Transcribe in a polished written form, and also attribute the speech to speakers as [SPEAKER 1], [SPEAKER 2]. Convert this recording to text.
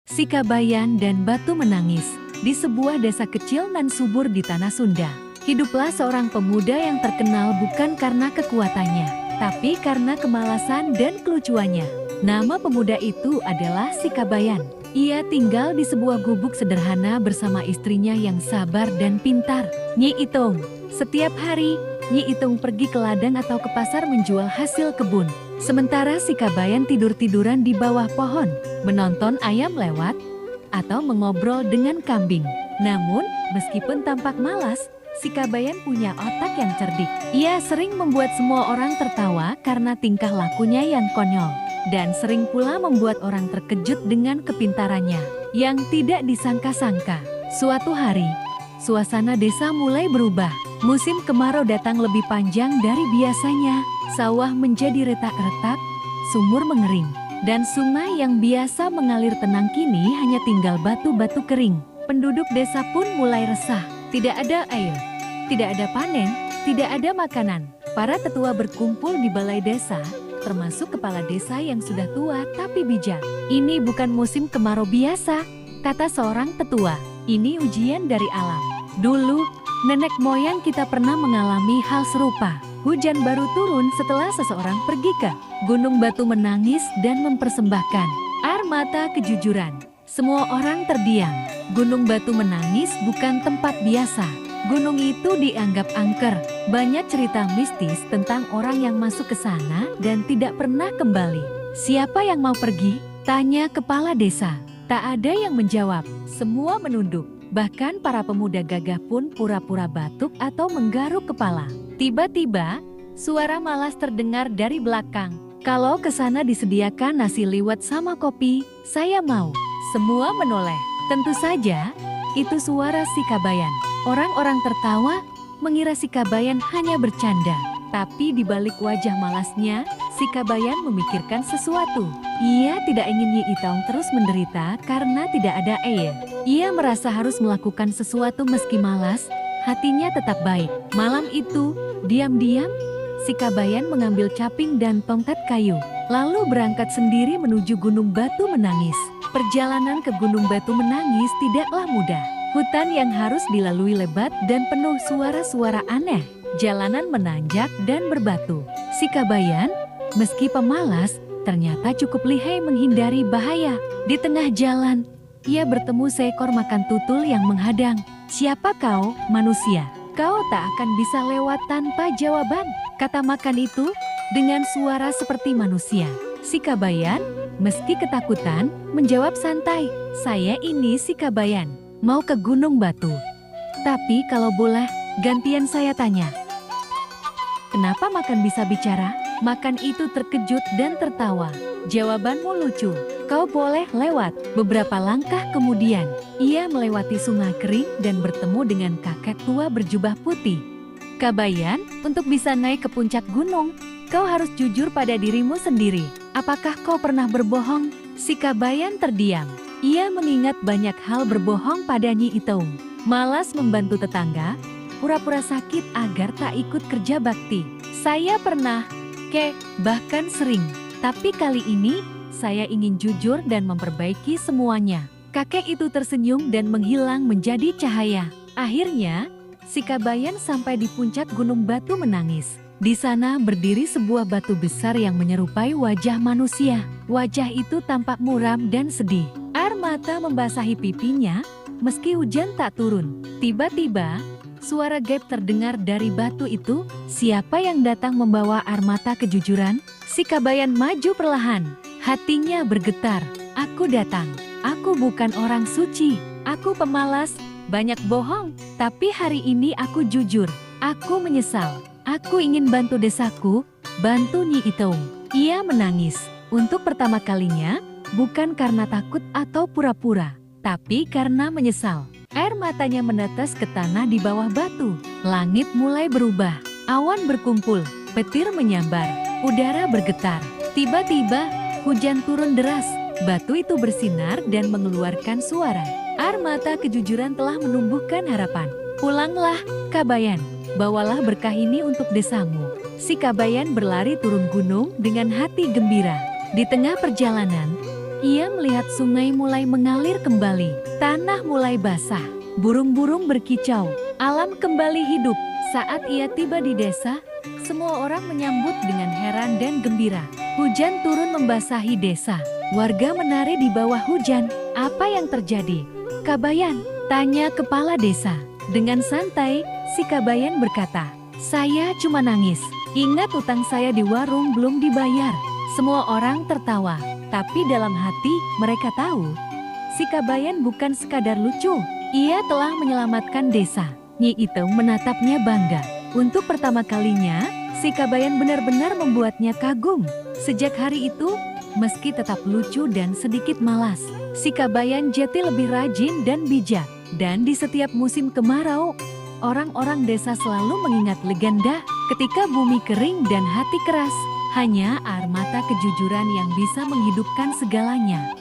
[SPEAKER 1] Sikabayan dan Batu Menangis. Di sebuah desa kecil nan subur di tanah Sunda, hiduplah seorang pemuda yang terkenal bukan karena kekuatannya, tapi karena kemalasan dan kelucuannya. Nama pemuda itu adalah Sikabayan. Ia tinggal di sebuah gubuk sederhana bersama istrinya yang sabar dan pintar, Nyi Itung. Setiap hari, Nyi Itung pergi ke ladang atau ke pasar menjual hasil kebun. Sementara Sikabayan tidur-tiduran di bawah pohon, menonton ayam lewat, atau mengobrol dengan kambing. Namun, meskipun tampak malas, Sikabayan punya otak yang cerdik. Ia sering membuat semua orang tertawa karena tingkah lakunya yang konyol. Dan sering pula membuat orang terkejut dengan kepintarannya, yang tidak disangka-sangka. Suatu hari, suasana desa mulai berubah. Musim kemarau datang lebih panjang dari biasanya. Sawah menjadi retak-retak, sumur mengering, dan sungai yang biasa mengalir tenang kini hanya tinggal batu-batu kering. Penduduk desa pun mulai resah. Tidak ada air, tidak ada panen, tidak ada makanan. Para tetua berkumpul di balai desa, termasuk kepala desa yang sudah tua tapi bijak. "Ini bukan musim kemarau biasa," kata seorang tetua. "Ini ujian dari alam. Dulu, nenek moyang kita pernah mengalami hal serupa. Hujan baru turun setelah seseorang pergi ke Gunung Batu Menangis dan mempersembahkan air mata kejujuran. Semua orang terdiam. Gunung Batu Menangis bukan tempat biasa. Gunung itu dianggap angker. Banyak cerita mistis tentang orang yang masuk ke sana dan tidak pernah kembali. Siapa yang mau pergi? Tanya kepala desa. Tak ada yang menjawab. Semua menunduk. Bahkan para pemuda gagah pun pura-pura batuk atau menggaruk kepala. Tiba-tiba, suara malas terdengar dari belakang. "Kalau ke sana disediakan nasi liwet sama kopi, saya mau." Semua menoleh. Tentu saja, itu suara Sikabayan. Orang-orang tertawa, mengira Sikabayan hanya bercanda. Tapi di balik wajah malasnya, Sikabayan memikirkan sesuatu. Ia tidak ingin Nyi Itung terus menderita karena tidak ada air. Ia merasa harus melakukan sesuatu meski malas, hatinya tetap baik. Malam itu, diam-diam, Sikabayan mengambil caping dan tongkat kayu, lalu berangkat sendiri menuju Gunung Batu Menangis. Perjalanan ke Gunung Batu Menangis tidaklah mudah. Hutan yang harus dilalui lebat dan penuh suara-suara aneh. Jalanan menanjak dan berbatu. Sikabayan, meski pemalas, ternyata cukup lihai menghindari bahaya. Di tengah jalan, ia bertemu seekor makan tutul yang menghadang. "Siapa kau, manusia? Kau tak akan bisa lewat tanpa jawaban," kata makan itu dengan suara seperti manusia. Sikabayan, meski ketakutan, menjawab santai, "Saya ini Sikabayan, mau ke Gunung Batu. Tapi kalau boleh, gantian saya tanya. Kenapa makan bisa bicara?" Makan itu terkejut dan tertawa. "Jawabanmu lucu. Kau boleh lewat." Beberapa langkah kemudian, ia melewati sungai kering dan bertemu dengan kakek tua berjubah putih. "Kabayan, untuk bisa naik ke puncak gunung, kau harus jujur pada dirimu sendiri. Apakah kau pernah berbohong?" Sikabayan terdiam. Ia mengingat banyak hal berbohong pada Nyi Itung. Malas membantu tetangga, pura-pura sakit agar tak ikut kerja bakti. "Saya pernah, bahkan sering. Tapi kali ini, saya ingin jujur dan memperbaiki semuanya." Kakek itu tersenyum dan menghilang menjadi cahaya. Akhirnya, Sikabayan sampai di puncak Gunung Batu Menangis. Di sana berdiri sebuah batu besar yang menyerupai wajah manusia. Wajah itu tampak muram dan sedih. Air mata membasahi pipinya, meski hujan tak turun. Tiba-tiba, suara gaib terdengar dari batu itu. "Siapa yang datang membawa air mata kejujuran?" Sikabayan maju perlahan. Hatinya bergetar. "Aku datang. Aku bukan orang suci. Aku pemalas, banyak bohong. Tapi hari ini aku jujur. Aku menyesal. Aku ingin bantu desaku, bantu Nyi Itung." Ia menangis. Untuk pertama kalinya, bukan karena takut atau pura-pura, tapi karena menyesal. Air matanya menetes ke tanah di bawah batu. Langit mulai berubah. Awan berkumpul, petir menyambar, udara bergetar. Tiba-tiba, hujan turun deras. Batu itu bersinar dan mengeluarkan suara. Air mata kejujuran telah menumbuhkan harapan. "Pulanglah, Kabayan. Bawalah berkah ini untuk desamu." Sikabayan berlari turun gunung dengan hati gembira. Di tengah perjalanan, Ia melihat sungai mulai mengalir kembali, tanah mulai basah, burung-burung berkicau, alam kembali hidup. Saat ia tiba di desa, semua orang menyambut dengan heran dan gembira. Hujan turun membasahi desa. Warga menari di bawah hujan. Apa yang terjadi? Kabayan, tanya kepala desa. Dengan santai, si Kabayan berkata, "Saya cuma nangis. Ingat utang saya di warung belum dibayar." Semua orang tertawa, tapi dalam hati mereka tahu, si Kabayan bukan sekadar lucu. Ia telah menyelamatkan desa. Nyi Item menatapnya bangga. Untuk pertama kalinya, si Kabayan benar-benar membuatnya kagum. Sejak hari itu, meski tetap lucu dan sedikit malas, si Kabayan jadi lebih rajin dan bijak. Dan di setiap musim kemarau, orang-orang desa selalu mengingat legenda, ketika bumi kering dan hati keras, hanya air mata kejujuran yang bisa menghidupkan segalanya.